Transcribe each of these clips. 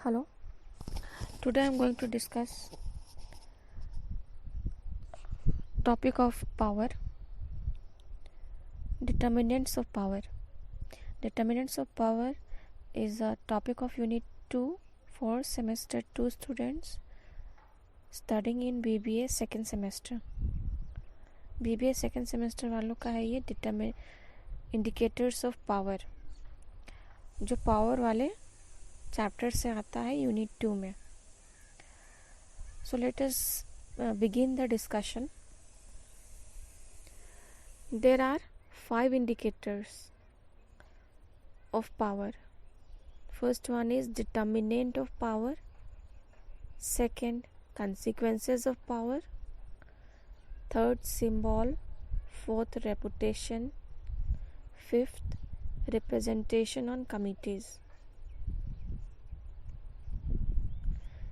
Hello. Today I am going to discuss topic of power, determinants of power. Determinants of power is a topic of Unit 2 for semester 2 students studying in BBA second semester. BBA second semester वालों का है ये indicators of power, जो power वाले chapter से आता है Unit 2 में. So let us begin the discussion. There are 5 indicators of power. First one is determinant of power. Second, consequences of power. Third, symbol. Fourth, reputation. Fifth, representation on committees.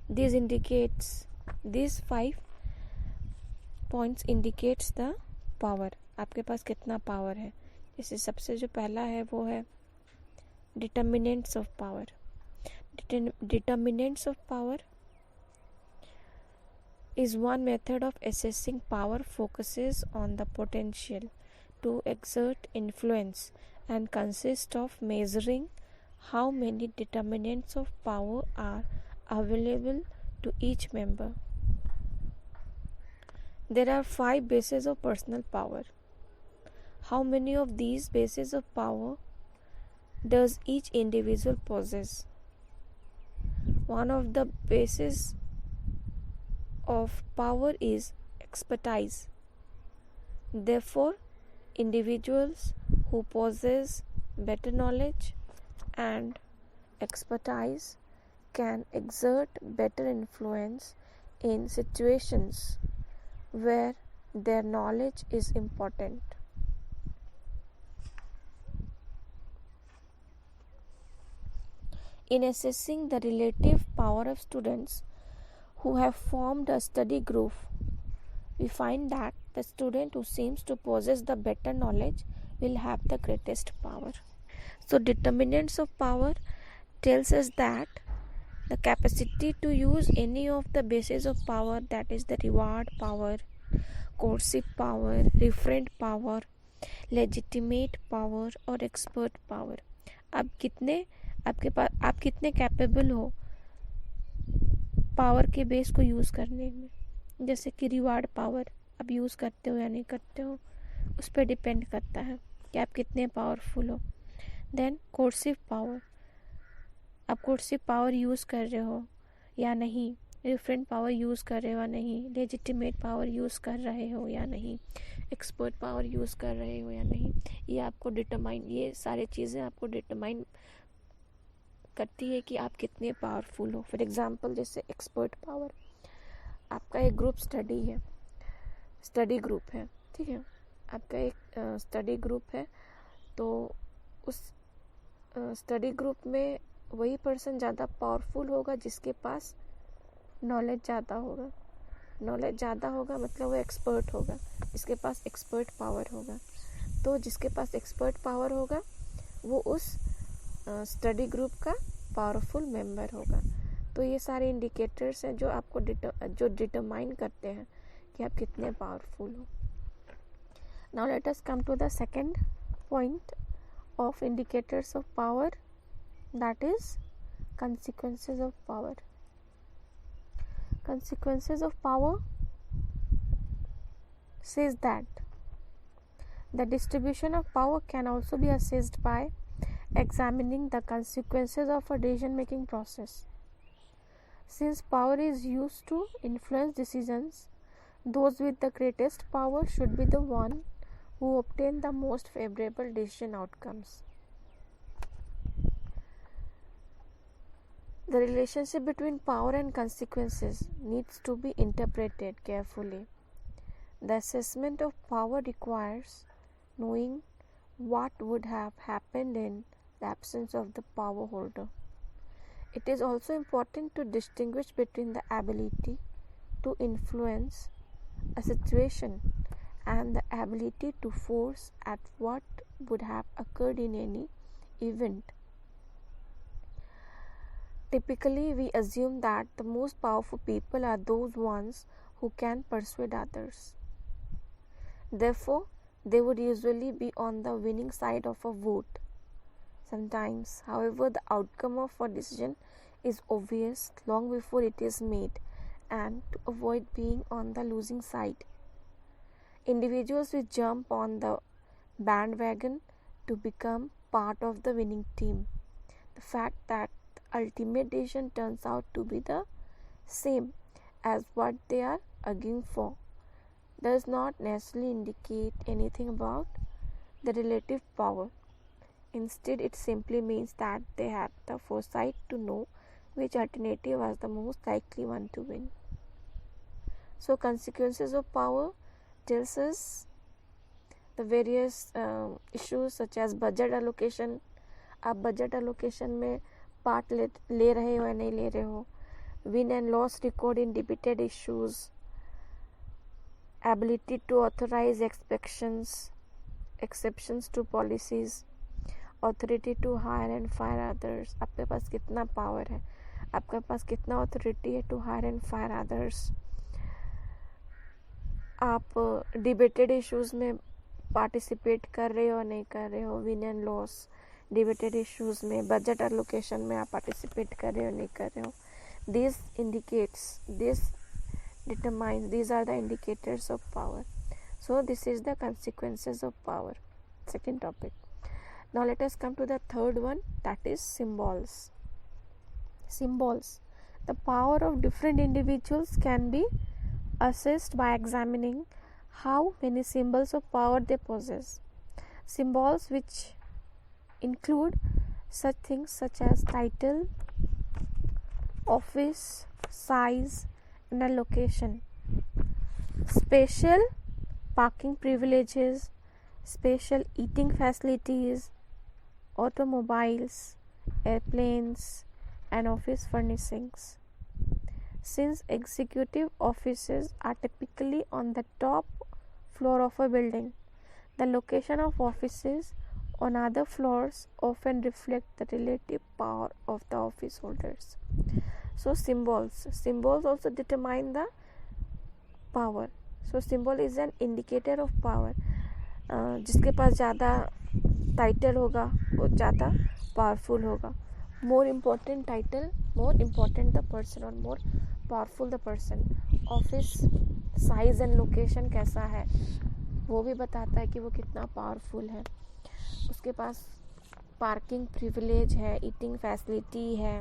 These 5 points indicates the power. आपके पास कितना power है. जैसे सबसे जो पहला है वो है determinants of power. Determinants of power is one method of assessing power, focuses on the potential to exert influence and consists of measuring how many determinants of power are available to each member. There are 5 bases of personal power. How many of these bases of power does each individual possess? One of the bases of power is expertise. Therefore, individuals who possess better knowledge and expertise can exert better influence in situations where their knowledge is important. In assessing the relative power of students who have formed a study group, we find that the student who seems to possess the better knowledge will have the greatest power. So, determinants of power tells us that the capacity to use any of the bases of power, that is the reward power, coercive power, referent power, legitimate power और expert power. अब आप कितने capable हो power के base को use करने में. जैसे कि रिवार्ड पावर आप यूज़ करते हो या नहीं करते हो, उस पर डिपेंड करता है कि आप कितने पावरफुल हो. देन कोर्सिव पावर, आप कोर्सिव पावर यूज़ कर रहे हो या नहीं, रिफरेंट पावर यूज़ कर रहे हो या नहीं, लेजिटिमेट पावर यूज़ कर रहे हो या नहीं, एक्सपर्ट पावर यूज़ कर रहे हो या नहीं. ये सारी चीज़ें आपको डिटरमाइन करती है कि आप कितने पावरफुल हो. फॉर एग्जांपल, जैसे एक्सपर्ट पावर, आपका एक ग्रुप स्टडी ग्रुप है, ठीक है. आपका एक स्टडी ग्रुप है, तो उस स्टडी ग्रुप में वही पर्सन ज़्यादा पावरफुल होगा जिसके पास नॉलेज ज़्यादा होगा मतलब वो एक्सपर्ट होगा, जिसके पास एक्सपर्ट पावर होगा. तो जिसके पास एक्सपर्ट पावर होगा वो उस स्टडी ग्रुप का पावरफुल मेंबर होगा. तो ये सारे इंडिकेटर्स हैं जो आपको डिटरमाइन करते हैं कि आप कितने पावरफुल हो. Now let us come to the second point of indicators of power, that is consequences of power. Consequences of power says that the distribution of power can also be assessed by examining the consequences of a decision making process. Since power is used to influence decisions, those with the greatest power should be the one who obtain the most favorable decision outcomes. The relationship between power and consequences needs to be interpreted carefully. The assessment of power requires knowing what would have happened in the absence of the power holder. It is also important to distinguish between the ability to influence a situation and the ability to force at what would have occurred in any event. Typically, we assume that the most powerful people are those ones who can persuade others. Therefore, they would usually be on the winning side of a vote. Sometimes, however, the outcome of a decision is obvious long before it is made, and to avoid being on the losing side, individuals will jump on the bandwagon to become part of the winning team. The fact that the ultimate decision turns out to be the same as what they are arguing for does not necessarily indicate anything about the relative power. Instead, it simply means that they had the foresight to know which alternative was the most likely one to win. So, consequences of power tells us the various issues such as budget allocation. आप budget allocation में part ले रहे हो या नहीं ले रहे हो, win and loss record in debated issues, ability to authorize exceptions to policies, authority to hire and fire others. आपके पास कितना पावर है, आपके पास कितना authority है to hire and fire others. आप डिबेटेड इश्यूज में पार्टिसिपेट कर रहे हो नहीं कर रहे हो, win and loss. Debated issues में बजट एलोकेशन में आप पार्टिसिपेट कर रहे हो नहीं कर रहे हो. This determines, these are the indicators of power. So this is the consequences of power. Second topic. Now let us come to the third one, that is symbols. Symbols. The power of different individuals can be assessed by examining how many symbols of power they possess. Symbols which include such things such as title, office, size, and a location, special parking privileges, special eating facilities, automobiles, airplanes, and office furnishings. Since executive offices are typically on the top floor of a building, the location of offices on other floors often reflect the relative power of the office holders. So symbols also determine the power. So symbol is an indicator of power. जिसके पास ज़्यादा title होगा वो ज़्यादा powerful होगा. More important title, more important the person, और more powerful the person. Office size and location कैसा है वो भी बताता है कि वो कितना पावरफुल है. उसके पास पार्किंग प्रिविलेज है, ईटिंग फैसिलिटी है,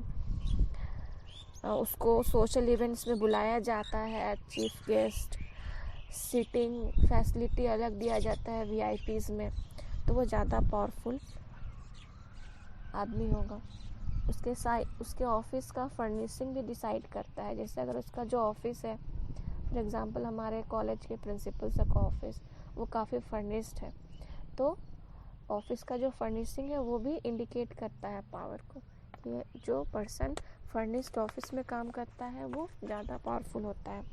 उसको सोशल इवेंट्स में बुलाया जाता है as chief guest, seating facility अलग दिया जाता है वीआईपीज़ में, तो वो ज़्यादा पावरफुल आदमी होगा. उसके ऑफिस का फर्निशिंग भी डिसाइड करता है. जैसे अगर उसका जो ऑफिस है, फॉर एग्जांपल हमारे कॉलेज के प्रिंसिपल सर का ऑफिस वो काफ़ी फर्निश्ड है, तो ऑफिस का जो फर्निशिंग है वो भी इंडिकेट करता है पावर को. ये जो पर्सन फर्निश्ड ऑफिस में काम करता है वो ज़्यादा पावरफुल होता है.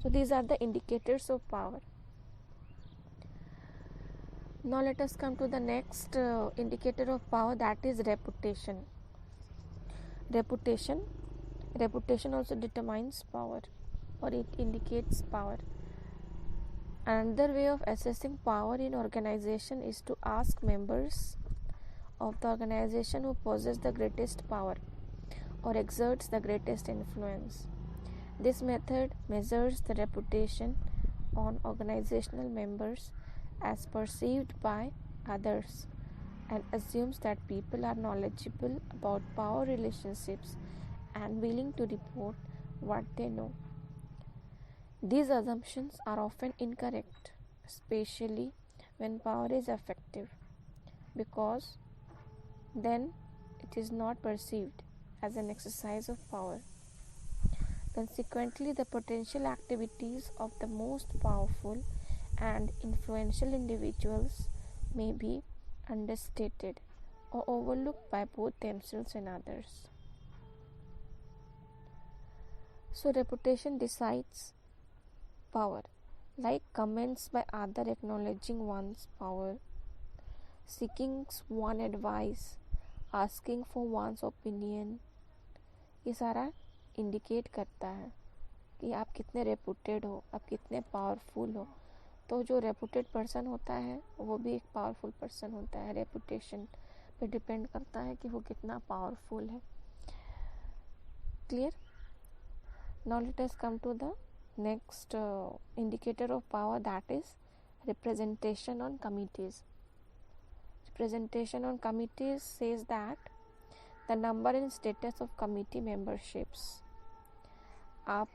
So these are the indicators of power. Now let us come to the next indicator of power, that is reputation. Reputation also determines power, or it indicates power. Another way of assessing power in organization is to ask members of the organization who possess the greatest power or exerts the greatest influence. This method measures the reputation on organizational members as perceived by others and assumes that people are knowledgeable about power relationships and willing to report what they know. These assumptions are often incorrect, especially when power is effective, because then it is not perceived as an exercise of power. Consequently, the potential activities of the most powerful and influential individuals may be understated or overlooked by both themselves and others. So, reputation decides power, like comments by others acknowledging one's power, seeking one's advice, asking for one's opinion, ये सारा indicate करता है कि आप कितने reputed हो, आप कितने पावरफुल हो। तो जो रेपुटेड पर्सन होता है वो भी एक पावरफुल पर्सन होता है। रेपुटेशन पे डिपेंड करता है कि वो कितना पावरफुल है। Clear? Now let us come to the next indicator of power, that is representation on committees. Representation on committees says that the number and status of committee memberships. आप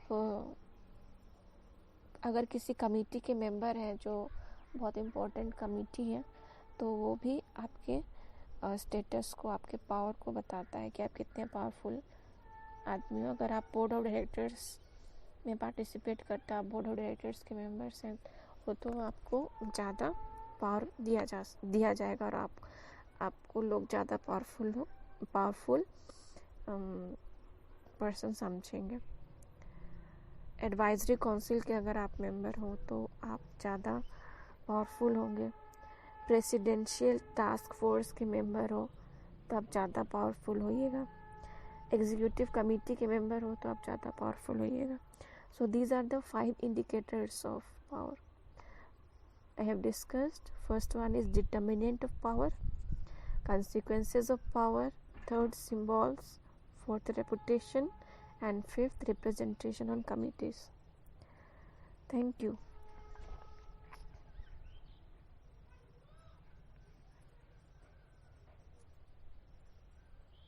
अगर किसी कमेटी के मेंबर हैं जो बहुत important committee है, तो वो भी आपके स्टेटस को, आपके पावर को बताता है कि आप कितने पावरफुल आदमी हो। अगर आप बोर्ड ऑफ डायरेक्टर्स में पार्टिसिपेट करते हैं, आप बोर्ड ऑफ डायरेक्टर्स के मेंबर्स हैं, तो आपको ज़्यादा पावर दिया जाएगा और आपको लोग ज़्यादा पावरफुल पर्सन समझेंगे। एडवाइजरी काउंसिल के अगर आप मेंबर हो तो आप ज़्यादा पावरफुल होंगे। प्रेसिडेंशियल टास्क फोर्स के मेंबर हो तो आप ज़्यादा पावरफुल होइएगा। एग्जीक्यूटिव कमेटी के मेंबर हो तो आप ज़्यादा पावरफुल होइएगा। So these are the 5 indicators of power I have discussed. First one is determinant of power, consequences of power, third symbols, fourth reputation, and fifth representation on committees. Thank you.